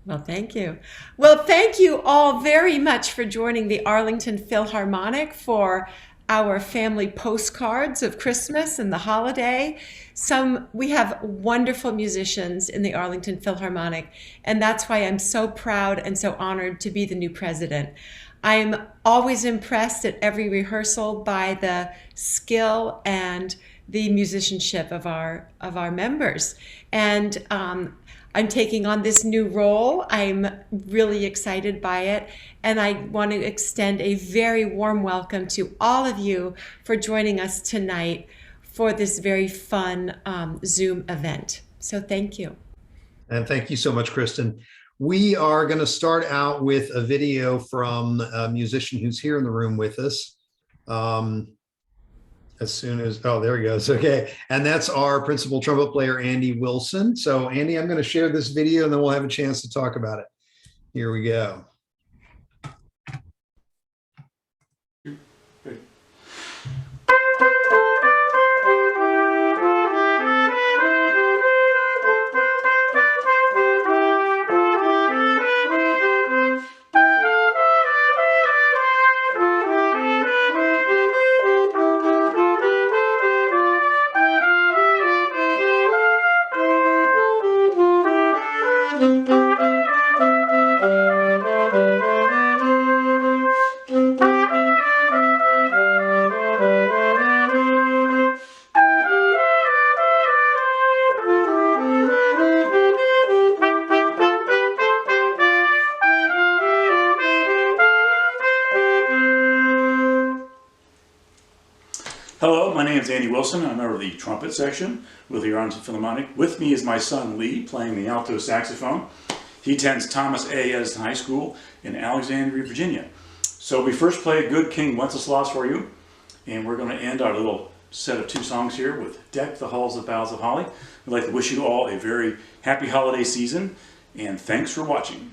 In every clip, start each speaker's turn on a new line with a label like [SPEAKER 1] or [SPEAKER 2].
[SPEAKER 1] Well, thank you. Well, thank you all very much for joining the Arlington Philharmonic for our family postcards of Christmas and the holiday. We have wonderful musicians in the Arlington Philharmonic, and that's why I'm so proud and so honored to be the new president. I'm always impressed at every rehearsal by the skill and the musicianship of our members. And I'm taking on this new role. I'm really excited by it. And I want to extend a very warm welcome to all of you for joining us tonight for this very fun Zoom event. So thank you.
[SPEAKER 2] And thank you so much, Kristen. We are going to start out with a video from a musician who's here in the room with us. As soon as, oh, there he goes. Okay. And that's our principal trumpet player, Andy Wilson. So Andy, I'm going to share this video and then we'll have a chance to talk about it. Here we go.
[SPEAKER 3] Hello, my name is Andy Wilson. I'm a member of the trumpet section with the Arlington Philharmonic. With me is my son Lee playing the alto saxophone. He attends Thomas A. Edison High School in Alexandria, Virginia. So we first play a good King Wenceslas for you, and we're going to end our little set of 2 songs here with Deck the Halls of Boughs of Holly. We'd like to wish you all a very happy holiday season, and thanks for watching.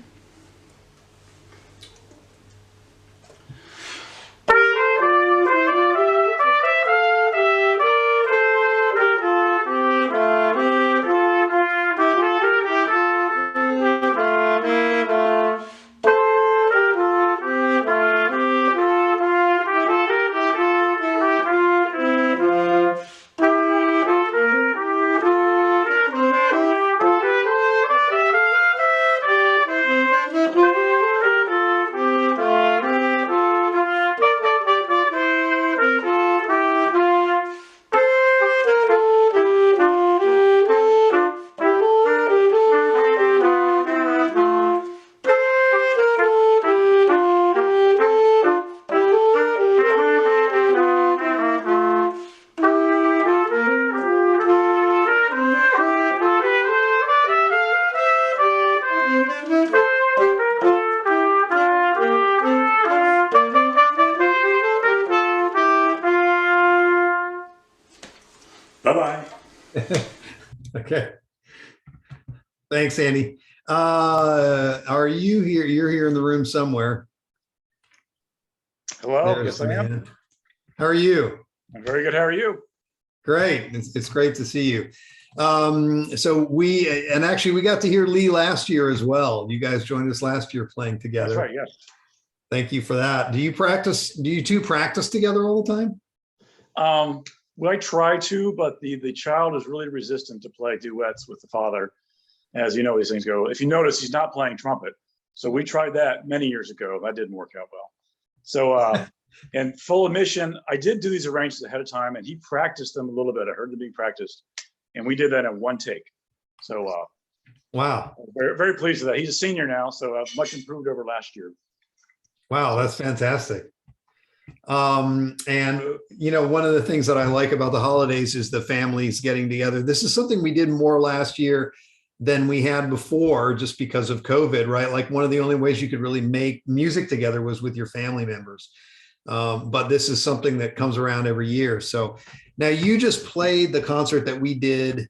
[SPEAKER 3] Bye-bye.
[SPEAKER 2] Okay. Thanks, Andy. Are you here? You're here in the room somewhere.
[SPEAKER 4] Hello,
[SPEAKER 2] There's
[SPEAKER 4] yes I am.
[SPEAKER 2] man. How are you?
[SPEAKER 4] I'm very good. How are you?
[SPEAKER 2] Great. It's great to see you. So actually we got to hear Lee last year as well. You guys joined us last year playing together.
[SPEAKER 4] That's right, yes.
[SPEAKER 2] Thank you for that. Do you two practice together all the time?
[SPEAKER 4] Well, I try to, but the child is really resistant to play duets with the father. As you know, these things go. If you notice, he's not playing trumpet. So we tried that many years ago. That didn't work out well. So, in full admission, I did do these arrangements ahead of time, and he practiced them a little bit. I heard them being practiced, and we did that in one take. So,
[SPEAKER 2] Wow.
[SPEAKER 4] very, very pleased with that. He's a senior now, so much improved over last year.
[SPEAKER 2] Wow, that's fantastic. And one of the things that I like about the holidays is the families getting together. This is something we did more last year than we had before, just because of COVID, right? Like one of the only ways you could really make music together was with your family members. But this is something that comes around every year. So now you just played the concert that we did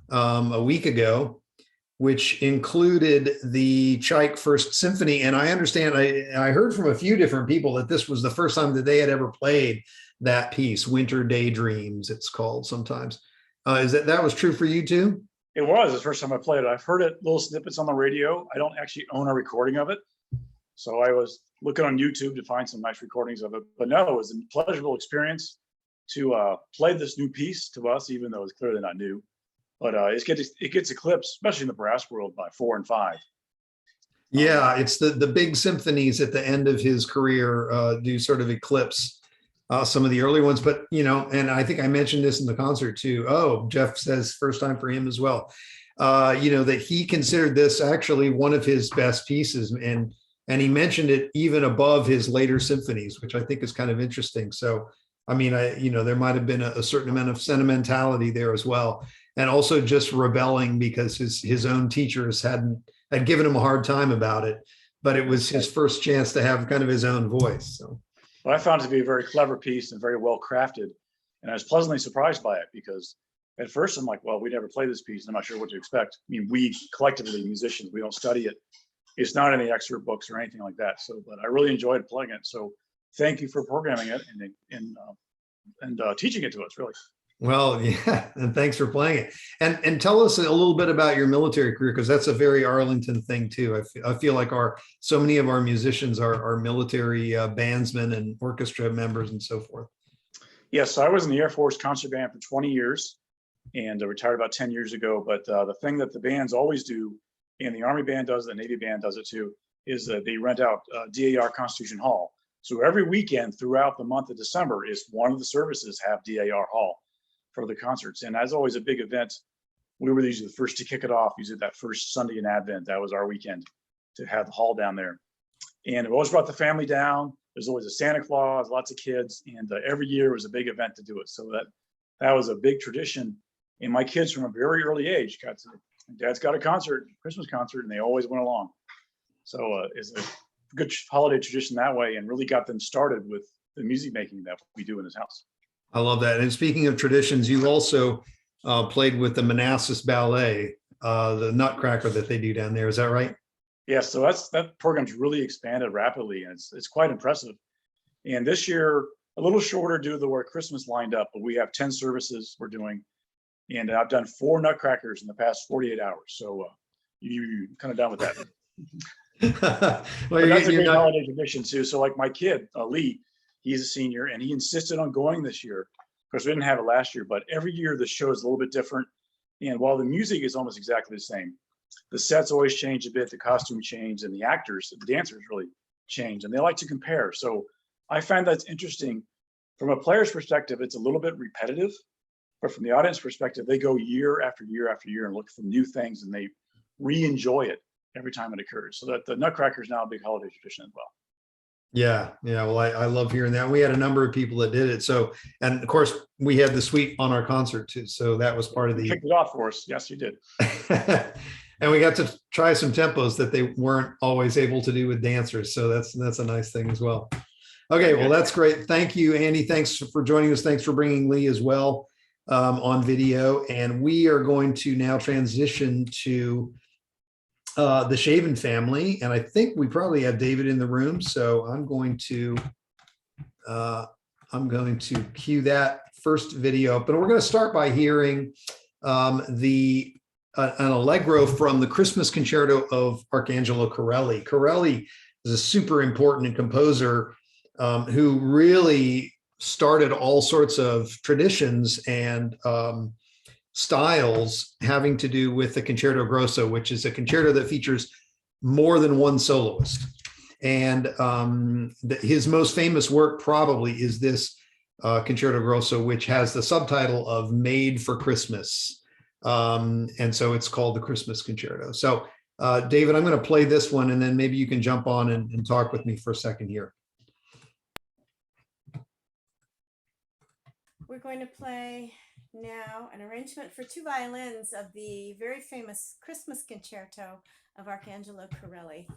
[SPEAKER 2] a week ago, which included the Tchaik First Symphony. And I understand, I heard from a few different people that this was the first time that they had ever played that piece, Winter Daydreams, it's called sometimes. Is that was true for you too?
[SPEAKER 4] It was the first time I played it. I've heard it, little snippets on the radio. I don't actually own a recording of it. So I was looking on YouTube to find some nice recordings of it. But no, it was a pleasurable experience to play this new piece to us, even though it's clearly not new. But it gets eclipsed, especially in the brass world, by 4 and 5.
[SPEAKER 2] Yeah, it's the big symphonies at the end of his career do sort of eclipse some of the early ones. But, and I think I mentioned this in the concert too. Oh, Jeff says first time for him as well. That he considered this actually one of his best pieces. And he mentioned it even above his later symphonies, which I think is kind of interesting. So, I mean, there might have been a certain amount of sentimentality there as well. And also just rebelling because his own teachers had given him a hard time about it, but it was his first chance to have kind of his own voice. So,
[SPEAKER 4] well, I found it to be a very clever piece and very well crafted. And I was pleasantly surprised by it because at first I'm like, well, we never play this piece. I'm not sure what to expect. I mean, we collectively musicians, we don't study it. It's not in the excerpt books or anything like that. So, but I really enjoyed playing it. So thank you for programming it and teaching it to us, really.
[SPEAKER 2] Well, yeah, and thanks for playing it. And tell us a little bit about your military career, because that's a very Arlington thing too. I feel like so many of our musicians are military bandsmen and orchestra members and so forth.
[SPEAKER 4] Yes, so I was in the Air Force concert band for 20 years and retired about 10 years ago. But the thing that the bands always do, and the Army band does, the Navy band does it too, is that they rent out DAR Constitution Hall. So every weekend throughout the month of December is one of the services have DAR Hall for the concerts. And as always, a big event, we were usually the first to kick it off, usually that first Sunday in Advent. That was our weekend to have the hall down there. And it always brought the family down. There's always a Santa Claus, lots of kids, and every year was a big event to do it. So that was a big tradition. And my kids from a very early age got to, Dad's got a concert, Christmas concert, and they always went along. So it's a good holiday tradition that way, and really got them started with the music making that we do in this house.
[SPEAKER 2] I love that. And speaking of traditions, you also played with the Manassas Ballet, the Nutcracker that they do down there. Is that right?
[SPEAKER 4] Yeah, so that program's really expanded rapidly, and it's quite impressive. And this year, a little shorter due to the way Christmas lined up, but we have 10 services we're doing. And I've done 4 Nutcrackers in the past 48 hours. So you're kind of done with that. Well, that's a great holiday tradition too. So like my kid, Lee, he's a senior and he insisted on going this year. Of course, we didn't have it last year, but every year the show is a little bit different. And while the music is almost exactly the same, the sets always change a bit, the costume change, and the actors, the dancers really change, and they like to compare. So I find that's interesting. From a player's perspective, it's a little bit repetitive, but from the audience perspective, they go year after year after year and look for new things, and they re-enjoy it every time it occurs. So that the Nutcracker is now a big holiday tradition as well.
[SPEAKER 2] Yeah. Well, I love hearing that. We had a number of people that did it. So, and of course, we had the suite on our concert too. So that was part of the.
[SPEAKER 4] You kicked it off for us. Yes, you did.
[SPEAKER 2] And we got to try some tempos that they weren't always able to do with dancers. So that's a nice thing as well. Okay, well, that's great. Thank you, Andy. Thanks for joining us. Thanks for bringing Lee as well on video. And we are going to now transition to the Shavin family. And I think we probably have David in the room. So I'm going to cue that first video up. But we're going to start by hearing an allegro from the Christmas Concerto of Arcangelo Corelli. Corelli is a super important composer who really started all sorts of traditions and styles having to do with the Concerto Grosso, which is a concerto that features more than one soloist. And his most famous work probably is this Concerto Grosso, which has the subtitle of Made for Christmas. And so it's called the Christmas Concerto. So David, I'm going to play this one, and then maybe you can jump on and talk with me for a second here.
[SPEAKER 5] We're going to play now an arrangement for 2 violins of the very famous Christmas Concerto of Arcangelo Corelli.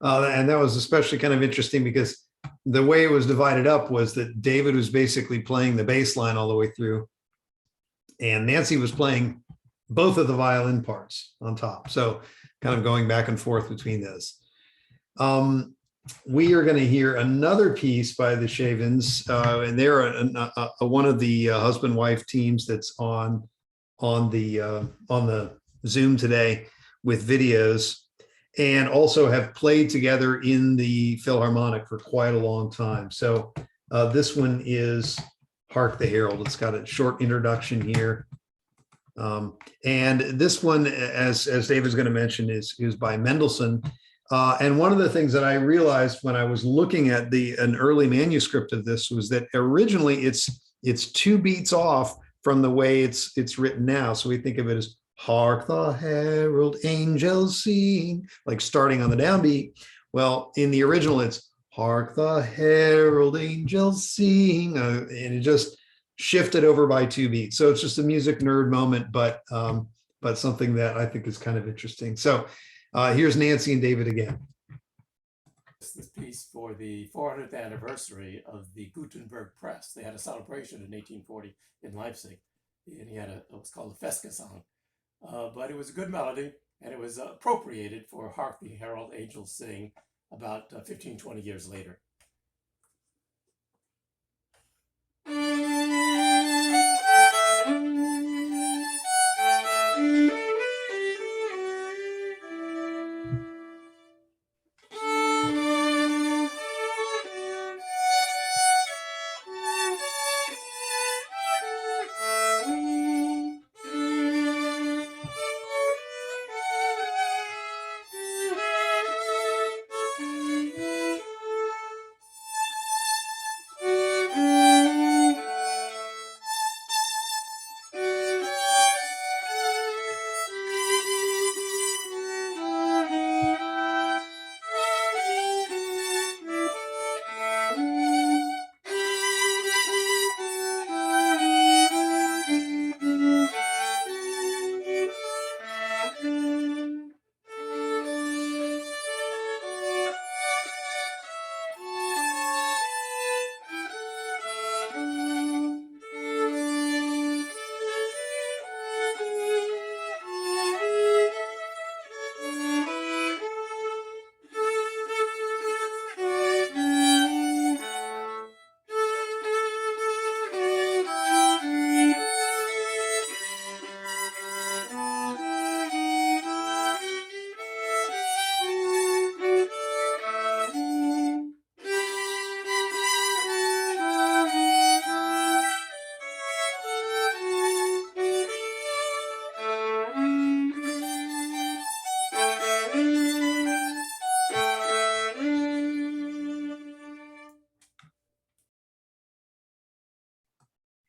[SPEAKER 2] And that was especially kind of interesting because the way it was divided up was that David was basically playing the bass line all the way through, and Nancy was playing both of the violin parts on top. So kind of going back and forth between those. We are going to hear another piece by the Shavins, and they're one of the husband-wife teams that's on the Zoom today with videos, and also have played together in the Philharmonic for quite a long time. So this one is Hark the Herald. It's got a short introduction here. And this one, as David's going to mention, is by Mendelssohn. And one of the things that I realized when I was looking at an early manuscript of this was that originally it's 2 beats off from the way it's written now. So we think of it as hark the herald angels sing, like starting on the downbeat. Well, in the original, it's hark the herald angels sing, and it just shifted over by 2 beats. So it's just a music nerd moment, but something that I think is kind of interesting. So here's Nancy and David again.
[SPEAKER 6] This piece for the 400th anniversary of the Gutenberg Press. They had a celebration in 1840 in Leipzig, and he had it was called the Festgesang. But it was a good melody, and it was appropriated for Hark the Herald Angels Sing about 15, 20 years later.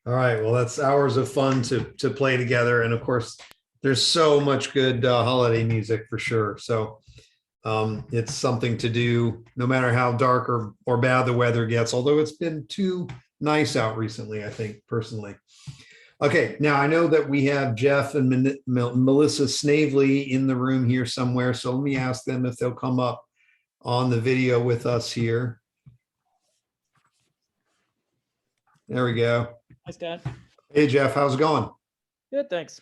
[SPEAKER 2] All right, well, that's hours of fun to play together. And of course, there's so much good holiday music for sure. So it's something to do no matter how dark or bad the weather gets, although it's been too nice out recently, I think, personally. Okay, now I know that we have Jeff and Melissa Snavely in the room here somewhere. So let me ask them if they'll come up on the video with us here. There we go.
[SPEAKER 7] Hi, Scott.
[SPEAKER 2] Hey, Jeff, how's it going?
[SPEAKER 7] Good, thanks.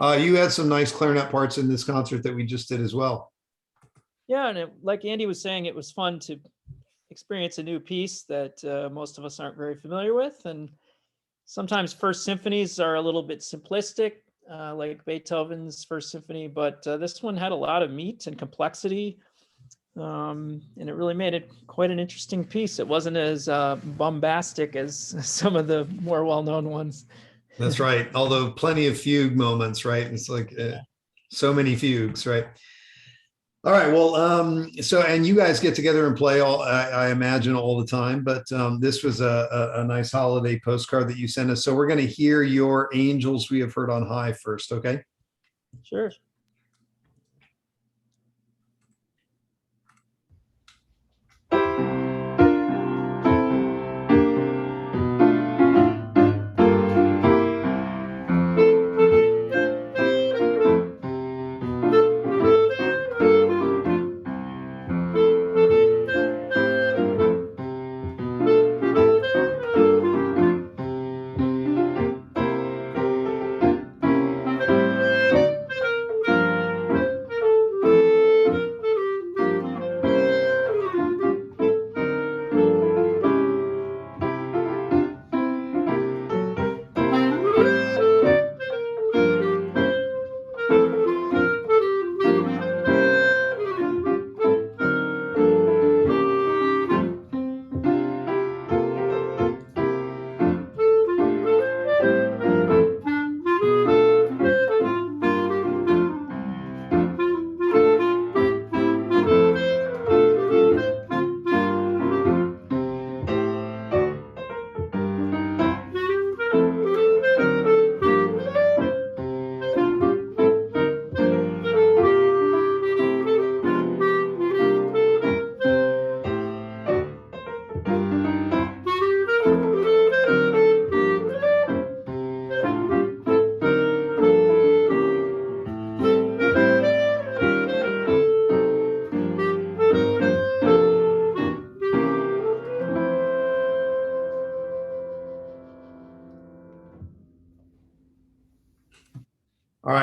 [SPEAKER 2] You had some nice clarinet parts in this concert that we just did as well.
[SPEAKER 7] Yeah, and like Andy was saying, it was fun to experience a new piece that most of us aren't very familiar with. And sometimes first symphonies are a little bit simplistic, like Beethoven's First Symphony, but this one had a lot of meat and complexity. And it really made it quite an interesting piece. It wasn't as bombastic as some of the more well-known ones.
[SPEAKER 2] That's right. Although plenty of fugue moments, right? It's like so many fugues, right? All right. Well, and you guys get together and play I imagine all the time, but this was a nice holiday postcard that you sent us. So we're going to hear your Angels We Have Heard on High first. Okay.
[SPEAKER 7] Sure.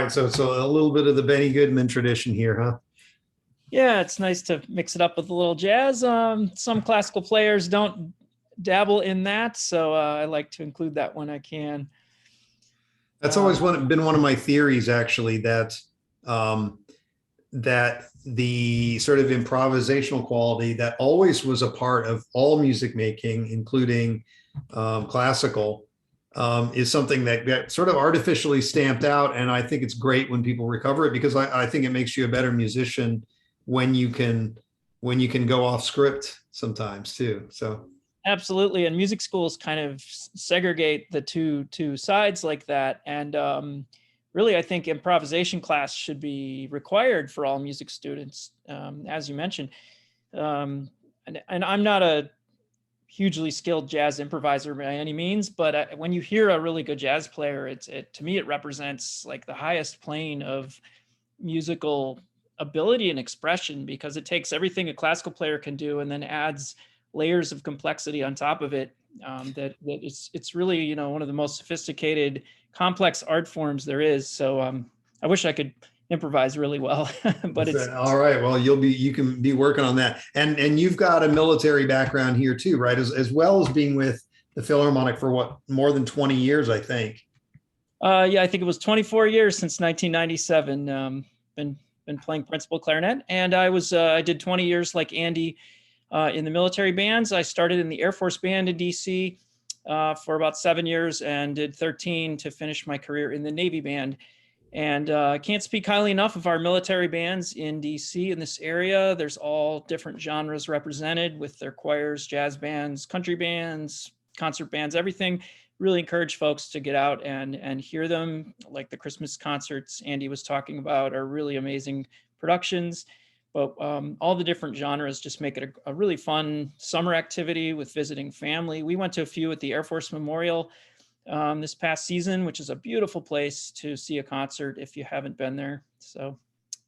[SPEAKER 2] right, so a little bit of the Benny Goodman tradition here, huh?
[SPEAKER 7] Yeah, it's nice to mix it up with a little jazz. Some classical players don't dabble in that, so I like to include that when I can.
[SPEAKER 2] That's always been one of my theories, actually, that that the sort of improvisational quality that always was a part of all music making, including classical, is something that got sort of artificially stamped out. And I think it's great when people recover it, because I think it makes you a better musician when you can go off script sometimes too. So
[SPEAKER 7] Absolutely, and music schools kind of segregate the two sides like that. And really, I think improvisation class should be required for all music students, as you mentioned. And I'm not a hugely skilled jazz improviser by any means, but when you hear a really good jazz player, to me it represents like the highest plane of musical ability and expression, because it takes everything a classical player can do and then adds layers of complexity on top of it. That it's really, one of the most sophisticated, complex art forms there is. So I wish I could improvise really well, but it's
[SPEAKER 2] all right. Well, you can be working on that, and you've got a military background here too, right? As well as being with the Philharmonic for what, more than 20 years, I think.
[SPEAKER 7] Yeah, I think it was 24 years since 1997. Been playing principal clarinet, and I did 20 years like Andy in the military bands. I started in the Air Force Band in DC for about 7 years and did 13 to finish my career in the Navy Band. And I can't speak highly enough of our military bands in DC in this area. There's all different genres represented with their choirs, jazz bands, country bands, concert bands, everything. Really encourage folks to get out and hear them. Like the Christmas concerts Andy was talking about are really amazing productions. But all the different genres just make it a really fun summer activity with visiting family. We went to a few at the Air Force Memorial this past season, which is a beautiful place to see a concert if you haven't been there. So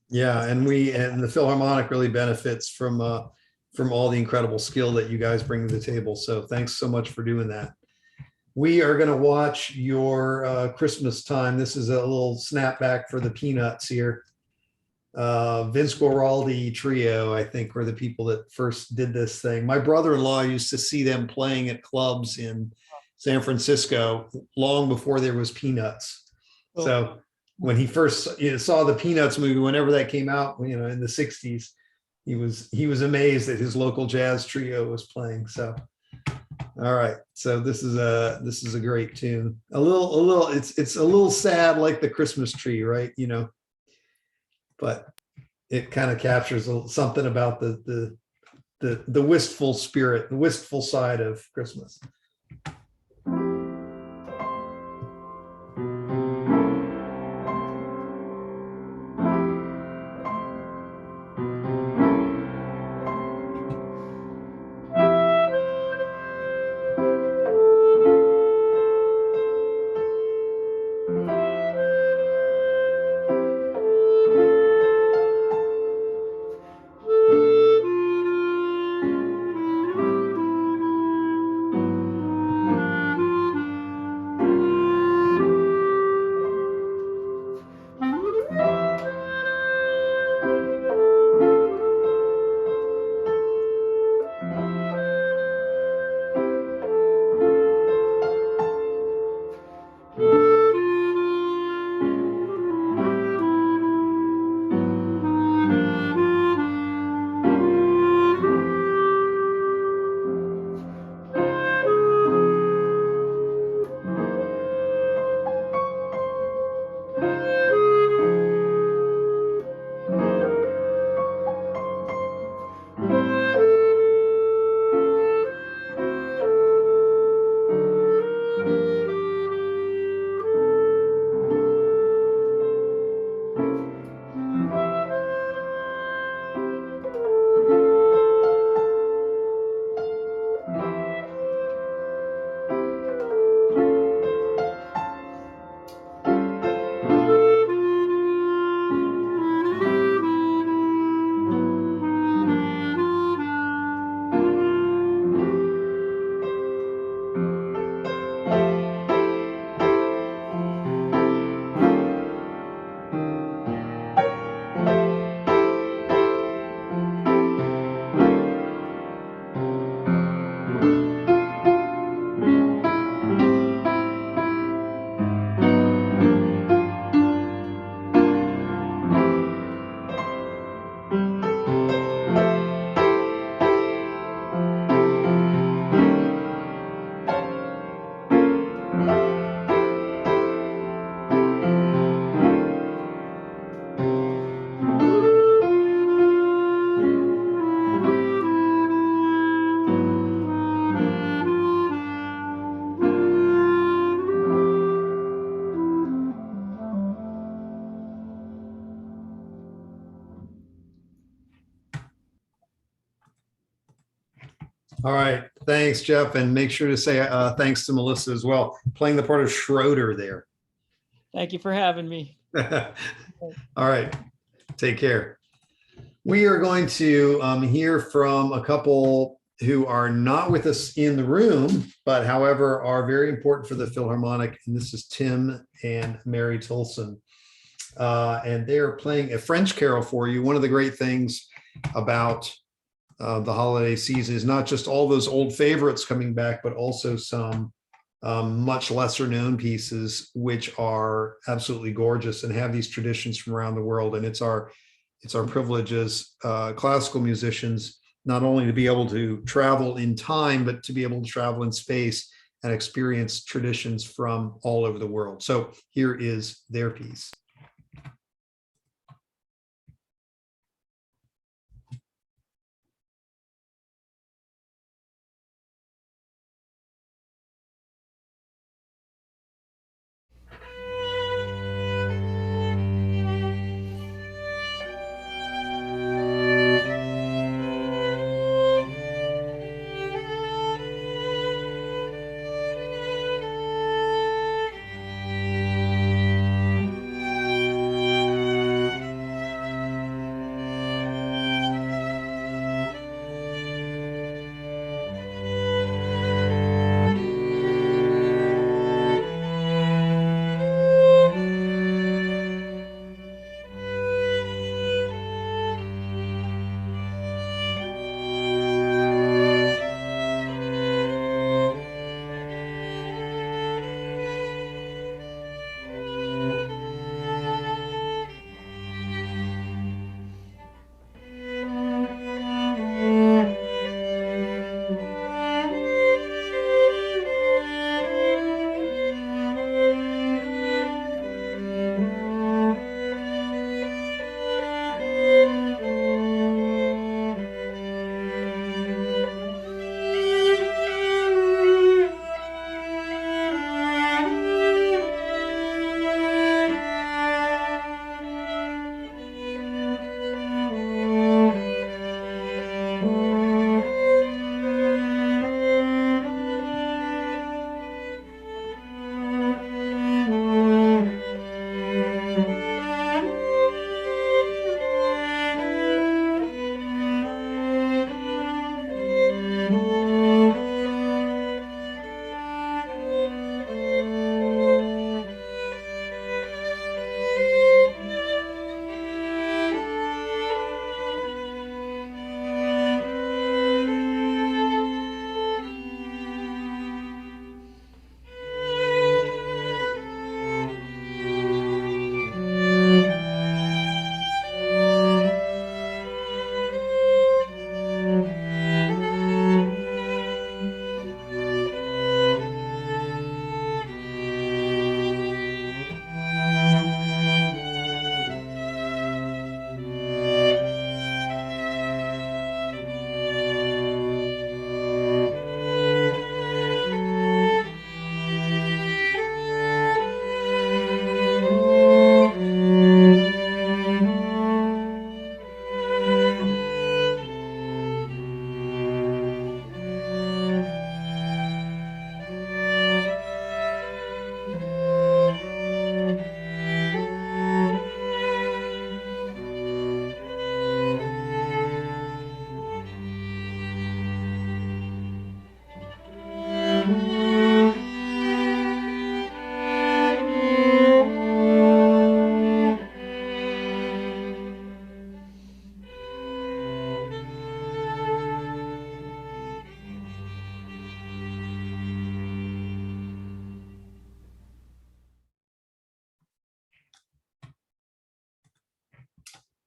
[SPEAKER 2] yeah, and the Philharmonic really benefits from all the incredible skill that you guys bring to the table. So thanks so much for doing that. We are going to watch your Christmas Time. This is a little snapback for the Peanuts here. Vince Guaraldi Trio, I think, were the people that first did this thing. My brother-in-law used to see them playing at clubs in San Francisco long before there was Peanuts.
[SPEAKER 7] Oh.
[SPEAKER 2] So when he first saw the Peanuts movie, whenever that came out, in the 60s, he was amazed that his local jazz trio was playing. So all right, so this is a great tune. It's a little sad, like the Christmas tree, right? But it kind of captures something about the wistful spirit, the wistful side of Christmas. All right. Thanks, Jeff. And make sure to say thanks to Melissa as well, playing the part of Schroeder there.
[SPEAKER 7] Thank you for having me.
[SPEAKER 2] All right. Take care. We are going to hear from a couple who are not with us in the room, but however are very important for the Philharmonic. And this is Tim and Mary Thulson. And they're playing a French carol for you. One of the great things about the holiday season is not just all those old favorites coming back, but also some much lesser known pieces, which are absolutely gorgeous and have these traditions from around the world. And it's our privilege as classical musicians, not only to be able to travel in time, but to be able to travel in space and experience traditions from all over the world. So here is their piece.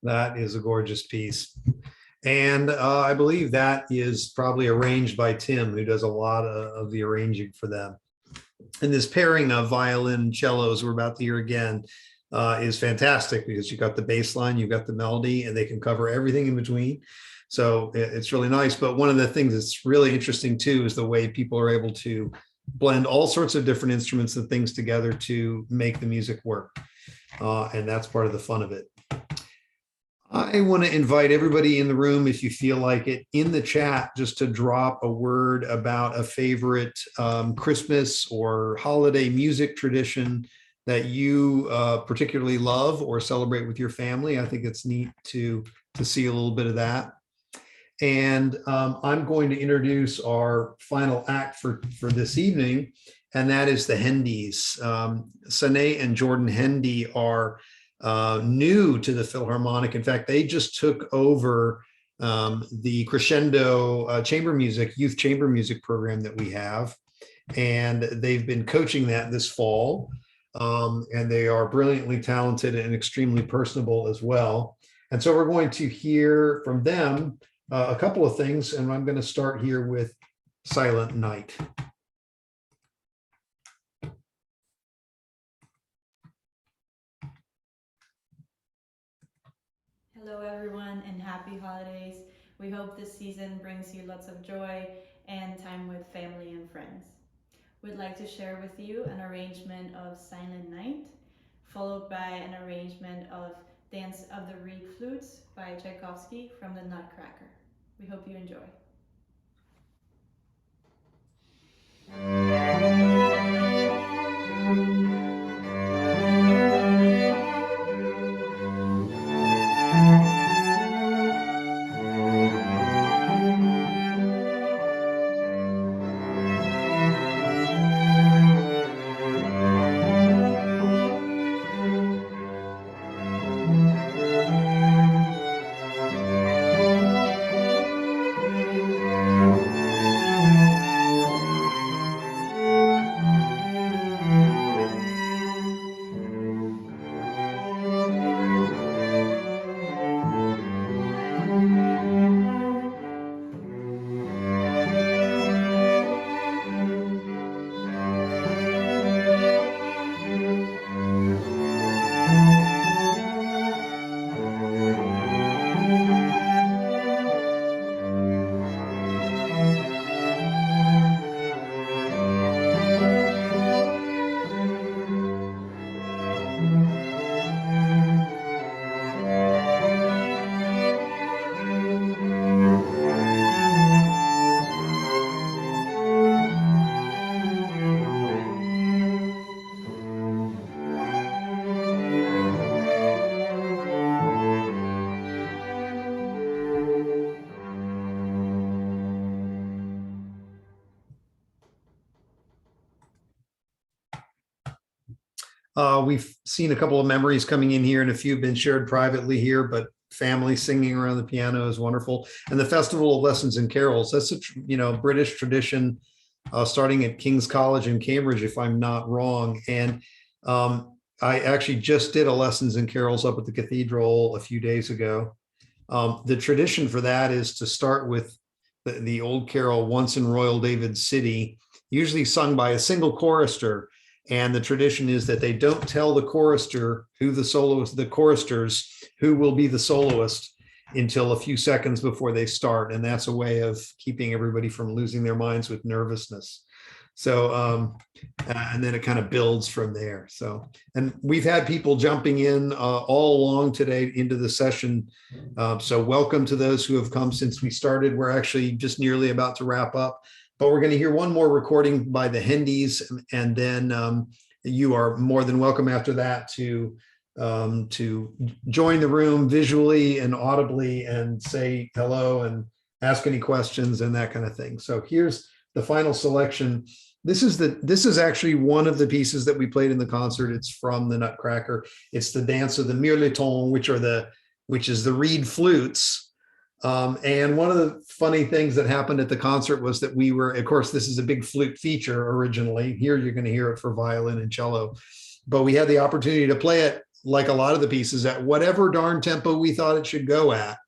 [SPEAKER 2] That is a gorgeous piece. And I believe that is probably arranged by Tim, who does a lot of the arranging for them. And this pairing of violin and cellos we're about to hear again is fantastic, because you got the bass line, you've got the melody, and they can cover everything in between. So it's really nice. But one of the things that's really interesting too is the way people are able to blend all sorts of different instruments and things together to make the music work. And that's part of the fun of it. I want to invite everybody in the room, if you feel like it, in the chat, just to drop a word about a favorite Christmas or holiday music tradition that you particularly love or celebrate with your family. I think it's neat to see a little bit of that. And I'm going to introduce our final act for this evening, and that is the Hendys. Sanae and Jordan Hendy are new to the Philharmonic. In fact, they just took over the Crescendo chamber music, youth chamber music program that we have. And they've been coaching that this fall. And they are brilliantly talented and extremely personable as well. And so we're going to hear from them a couple of things, and I'm going to start here with Silent Night.
[SPEAKER 8] Hello everyone and happy holidays. We hope this season brings you lots of joy and time with family and friends. We'd like to share with you an arrangement of Silent Night, followed by an arrangement of Dance of the Reed Flutes by Tchaikovsky from the Nutcracker. We hope you enjoy.
[SPEAKER 2] We've seen a couple of memories coming in here, and a few have been shared privately here, but family singing around the piano is wonderful. And the Festival of Lessons and Carols, that's a British tradition starting at King's College in Cambridge, if I'm not wrong. And I actually just did a Lessons and Carols up at the cathedral a few days ago. The tradition for that is to start with the old carol, Once in Royal David's City, usually sung by a single chorister. And the tradition is that they don't tell the chorister who the soloist, the choristers, who will be the soloist until a few seconds before they start. And that's a way of keeping everybody from losing their minds with nervousness. So, and then it kind of builds from there. So, and we've had people jumping in all along today into the session. So welcome to those who have come since we started. We're actually just nearly about to wrap up. But we're going to hear one more recording by the Hendys, and then you are more than welcome after that to join the room visually and audibly and say hello and ask any questions and that kind of thing. So here's the final selection. This is actually one of the pieces that we played in the concert. It's from the Nutcracker. It's the dance of the Mirlitons, which is the reed flutes. And one of the funny things that happened at the concert was that we were, of course, this is a big flute feature originally. Here you're going to hear it for violin and cello, but we had the opportunity to play it like a lot of the pieces at whatever darn tempo we thought it should go at,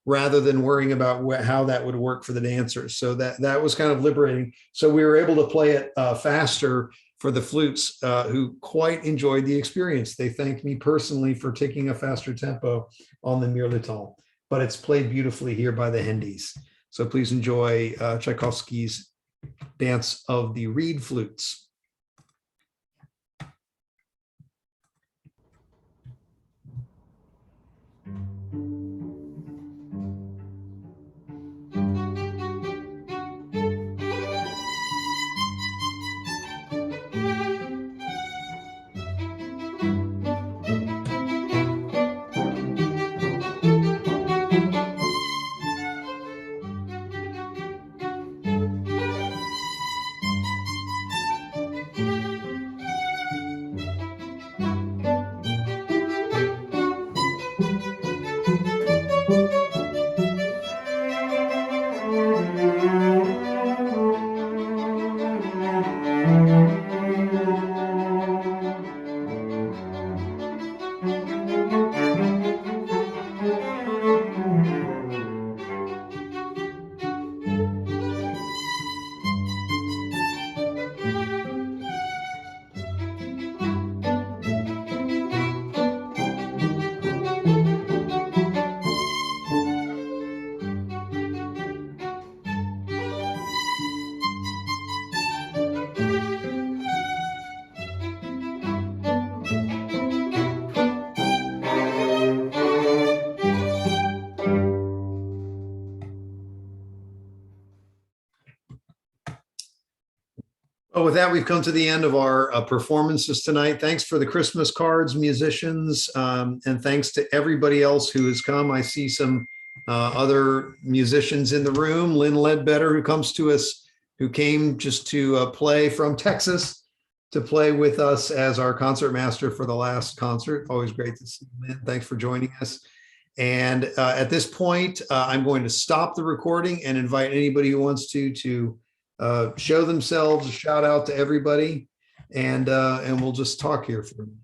[SPEAKER 2] rather than worrying about how that would work for the dancers. So that was kind of liberating. So we were able to play it faster for the flutes, who quite enjoyed the experience. They thanked me personally for taking a faster tempo on the Mirliton. But it's played beautifully here by the Hendys. So please enjoy Tchaikovsky's Dance of the Reed Flutes. Oh, with that, we've come to the end of our performances tonight. Thanks for the Christmas cards, musicians, and thanks to everybody else who has come. I see some other musicians in the room. Lynn Ledbetter, who comes to us, who came just to play from Texas, to play with us as our concert master for the last concert. Always great to see you, Lynn. Thanks for joining us. And at this point, I'm going to stop the recording and invite anybody who wants to show themselves, a shout out to everybody, and we'll just talk here for a minute.